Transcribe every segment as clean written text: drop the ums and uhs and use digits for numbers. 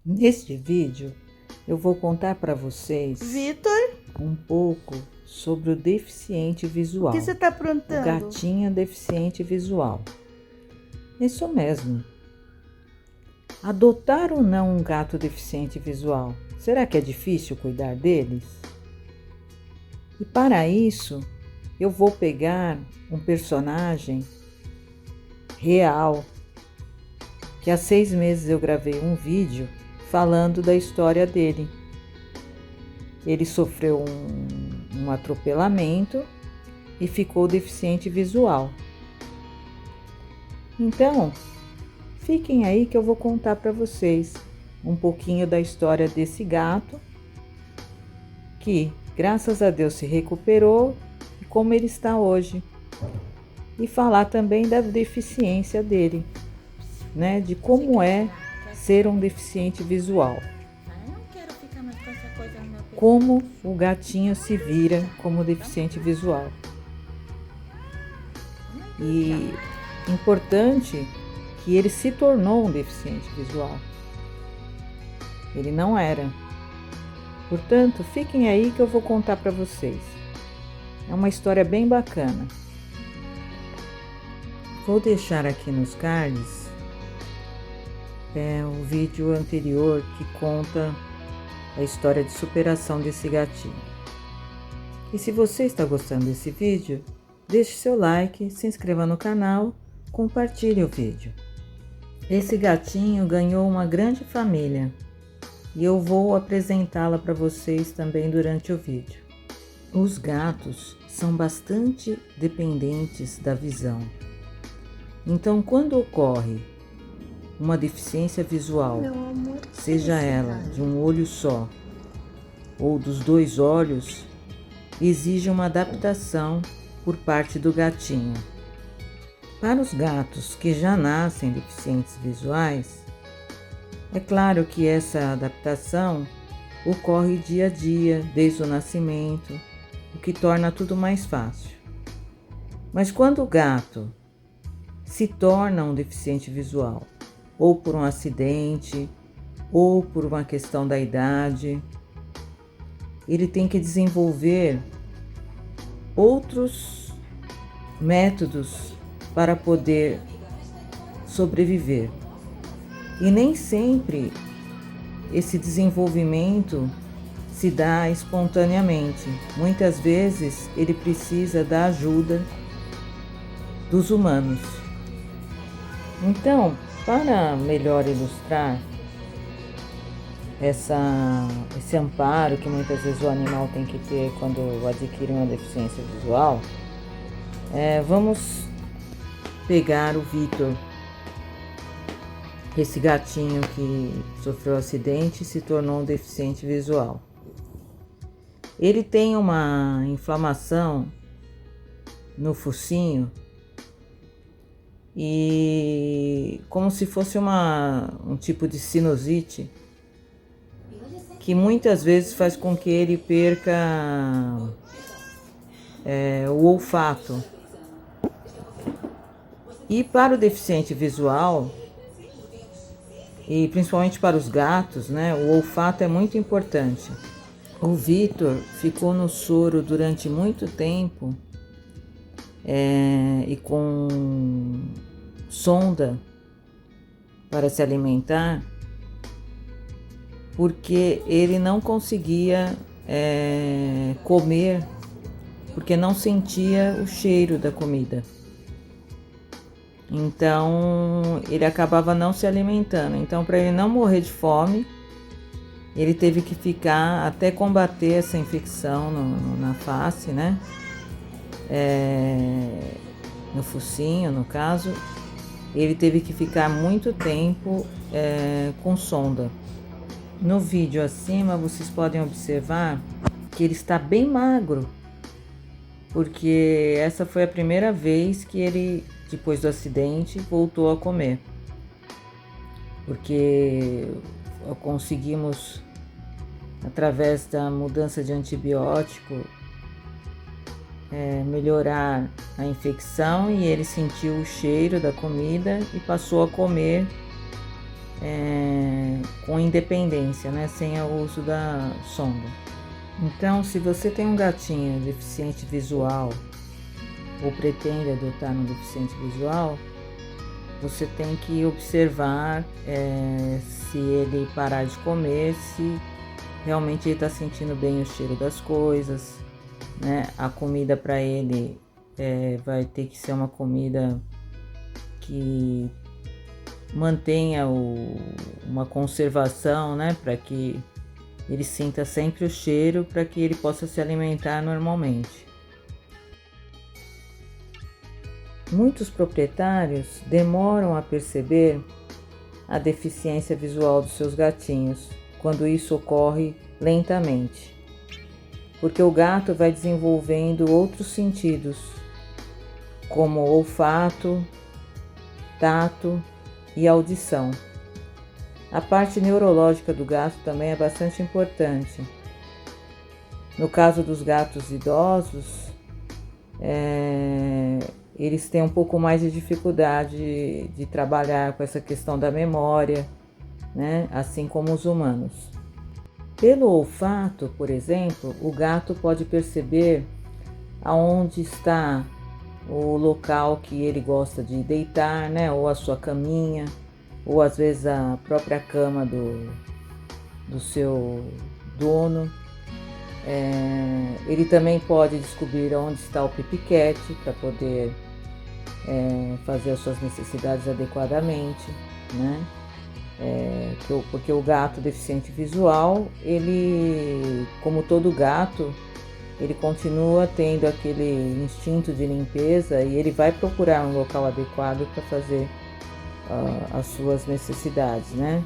Neste vídeo, eu vou contar para vocês Vitor, um pouco sobre o deficiente o visual. que você está O aprontando? gatinho deficiente visual. Isso mesmo. Adotar ou não um gato deficiente visual? Será que é difícil cuidar deles? E para isso, eu vou pegar um personagem real, que há 6 meses eu gravei um vídeo falando da história dele. Ele sofreu um atropelamento e ficou deficiente visual. Então, fiquem aí que eu vou contar para vocês um pouquinho da história desse gato, que graças a Deus se recuperou e como ele está hoje. E falar também da deficiência dele, né? De como é ser um deficiente visual. Como o gatinho se vira como deficiente visual. E importante que ele se tornou um deficiente visual. Ele não era. Portanto, fiquem aí que eu vou contar para vocês. É uma história bem bacana. Vou deixar aqui nos cards o vídeo anterior que conta a história de superação desse gatinho. E se você está gostando desse vídeo, deixe seu like, se inscreva no canal, compartilhe o vídeo. Esse gatinho ganhou uma grande família e eu vou apresentá-la para vocês também durante o vídeo. Os gatos são bastante dependentes da visão. Então, quando ocorre uma deficiência visual, seja ela de um olho só ou dos 2 olhos, exige uma adaptação por parte do gatinho. Para os gatos que já nascem deficientes visuais, é claro que essa adaptação ocorre dia a dia, desde o nascimento, o que torna tudo mais fácil. Mas quando o gato se torna um deficiente visual, ou por um acidente, ou por uma questão da idade, ele tem que desenvolver outros métodos para poder sobreviver. E nem sempre esse desenvolvimento se dá espontaneamente. Muitas vezes ele precisa da ajuda dos humanos. Então, para melhor ilustrar esse amparo que muitas vezes o animal tem que ter quando adquire uma deficiência visual, vamos pegar o Vitor, esse gatinho que sofreu um acidente e se tornou um deficiente visual. Ele tem uma inflamação no focinho e como se fosse um tipo de sinusite que muitas vezes faz com que ele perca o olfato. E para o deficiente visual, e principalmente para os gatos, né, o olfato é muito importante. O Vitor ficou no soro durante muito tempo e com sonda para se alimentar, porque ele não conseguia comer, porque não sentia o cheiro da comida. Então, ele acabava não se alimentando. Então, para ele não morrer de fome, ele teve que ficar até combater essa infecção na face, né? No focinho, no caso. Ele teve que ficar muito tempo com sonda. No vídeo acima, vocês podem observar que ele está bem magro, porque essa foi a primeira vez que ele, depois do acidente, voltou a comer. Porque conseguimos, através da mudança de antibiótico, melhorar a infecção e ele sentiu o cheiro da comida e passou a comer com independência, né? Sem o uso da sonda. Então, se você tem um gatinho deficiente visual ou pretende adotar um deficiente visual, você tem que observar se ele parar de comer, se realmente ele está sentindo bem o cheiro das coisas, né? A comida para ele vai ter que ser uma comida que mantenha uma conservação, né? Para que ele sinta sempre o cheiro, para que ele possa se alimentar normalmente. Muitos proprietários demoram a perceber a deficiência visual dos seus gatinhos, quando isso ocorre lentamente, porque o gato vai desenvolvendo outros sentidos, como olfato, tato e audição. A parte neurológica do gato também é bastante importante. No caso dos gatos idosos, eles têm um pouco mais de dificuldade de trabalhar com essa questão da memória, né? Assim como os humanos. Pelo olfato, por exemplo, o gato pode perceber aonde está o local que ele gosta de deitar, né? Ou a sua caminha, ou às vezes a própria cama do seu dono. Ele também pode descobrir onde está o pipiquete para poder fazer as suas necessidades adequadamente, né? Porque o gato deficiente visual, ele, como todo gato, ele continua tendo aquele instinto de limpeza e ele vai procurar um local adequado para fazer as suas necessidades, né?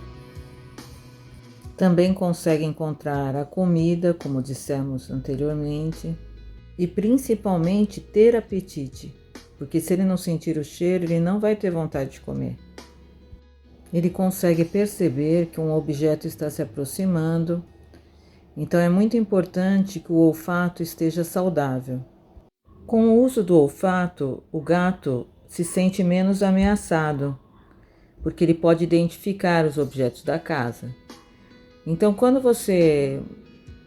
Também consegue encontrar a comida, como dissemos anteriormente, e principalmente ter apetite, porque se ele não sentir o cheiro, ele não vai ter vontade de comer. Ele consegue perceber que um objeto está se aproximando, então é muito importante que o olfato esteja saudável. Com o uso do olfato, o gato se sente menos ameaçado, porque ele pode identificar os objetos da casa. Então, quando você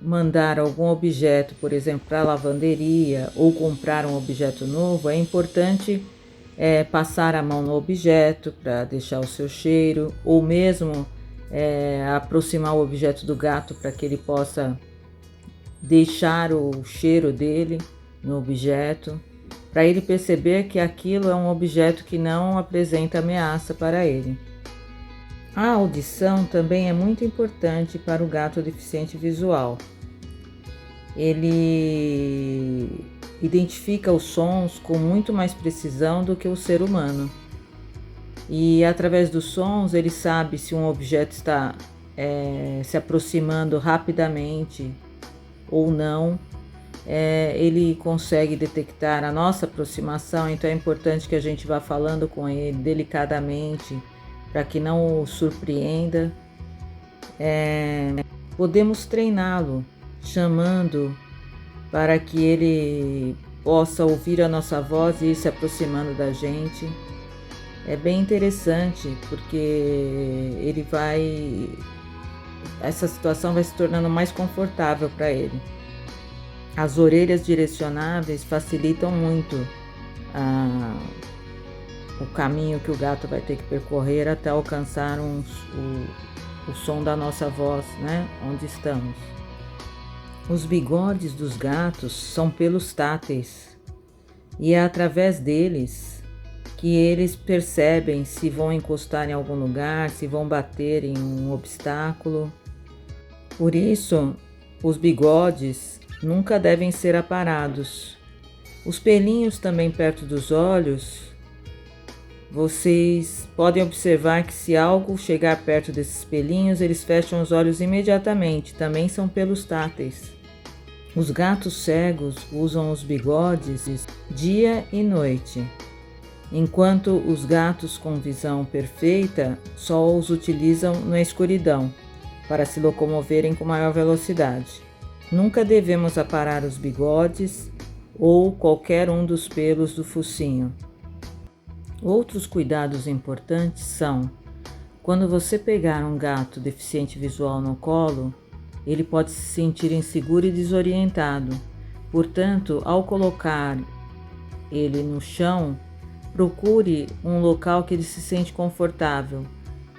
mandar algum objeto, por exemplo, para a lavanderia ou comprar um objeto novo, é importante passar a mão no objeto para deixar o seu cheiro, ou mesmo aproximar o objeto do gato para que ele possa deixar o cheiro dele no objeto, para ele perceber que aquilo é um objeto que não apresenta ameaça para ele. A audição também é muito importante para o gato deficiente visual. Ele identifica os sons com muito mais precisão do que o ser humano. E através dos sons ele sabe se um objeto está se aproximando rapidamente ou não. Ele consegue detectar a nossa aproximação, então é importante que a gente vá falando com ele delicadamente, para que não o surpreenda. Podemos treiná-lo, chamando para que ele possa ouvir a nossa voz e ir se aproximando da gente. É bem interessante, porque essa situação vai se tornando mais confortável para ele. As orelhas direcionáveis facilitam muito o caminho que o gato vai ter que percorrer até alcançar o som da nossa voz, né? Onde estamos. Os bigodes dos gatos são pelos táteis e é através deles que eles percebem se vão encostar em algum lugar, se vão bater em um obstáculo. Por isso, os bigodes nunca devem ser aparados. Os pelinhos também perto dos olhos, vocês podem observar que se algo chegar perto desses pelinhos, eles fecham os olhos imediatamente, também são pelos táteis. Os gatos cegos usam os bigodes dia e noite, enquanto os gatos com visão perfeita só os utilizam na escuridão, para se locomoverem com maior velocidade. Nunca devemos aparar os bigodes ou qualquer um dos pelos do focinho. Outros cuidados importantes são: Quando você pegar um gato deficiente visual no colo, ele pode se sentir inseguro e desorientado. Portanto, ao colocar ele no chão, procure um local que ele se sente confortável,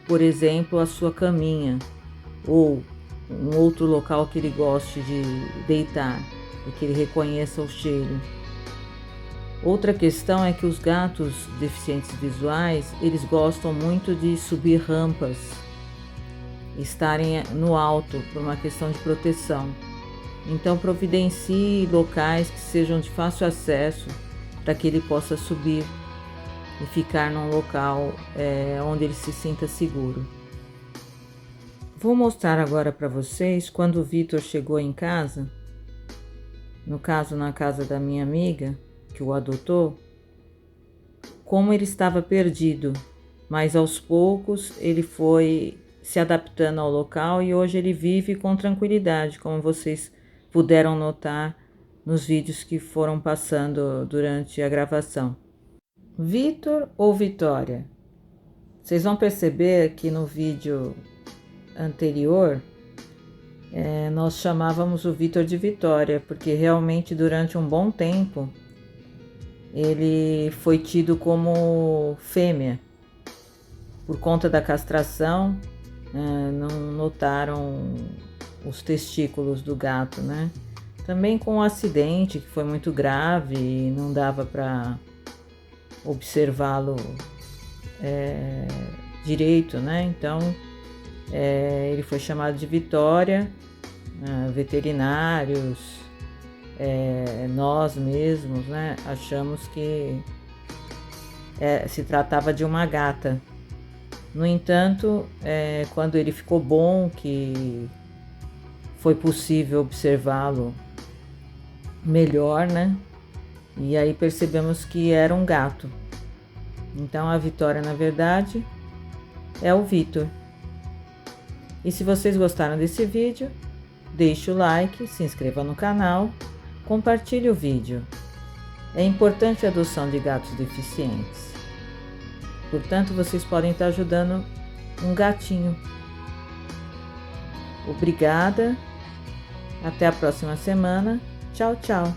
por exemplo, a sua caminha, ou um outro local que ele goste de deitar e que ele reconheça o cheiro. Outra questão é que os gatos deficientes visuais, eles gostam muito de subir rampas, estarem no alto por uma questão de proteção. Então providencie locais que sejam de fácil acesso para que ele possa subir e ficar num local onde ele se sinta seguro. Vou mostrar agora para vocês quando o Vitor chegou em casa, no caso na casa da minha amiga, que o adotou, como ele estava perdido, mas aos poucos ele foi se adaptando ao local e hoje ele vive com tranquilidade, como vocês puderam notar nos vídeos que foram passando durante a gravação. Vitor ou Vitória? Vocês vão perceber que no vídeo anterior nós chamávamos o Vitor de Vitória, porque realmente durante um bom tempo ele foi tido como fêmea. Por conta da castração, não notaram os testículos do gato, né? Também com um acidente que foi muito grave e não dava para observá-lo direito, né? Então ele foi chamado de Vitória. Veterinários, nós mesmos, né, achamos que se tratava de uma gata. No entanto, quando ele ficou bom, que foi possível observá-lo melhor, né, e aí percebemos que era um gato. Então a Vitória, na verdade, é o Vitor. E se vocês gostaram desse vídeo, deixe o like, se inscreva no canal, compartilhe o vídeo. É importante a adoção de gatos deficientes. Portanto, vocês podem estar ajudando um gatinho. Obrigada. Até a próxima semana. Tchau, tchau.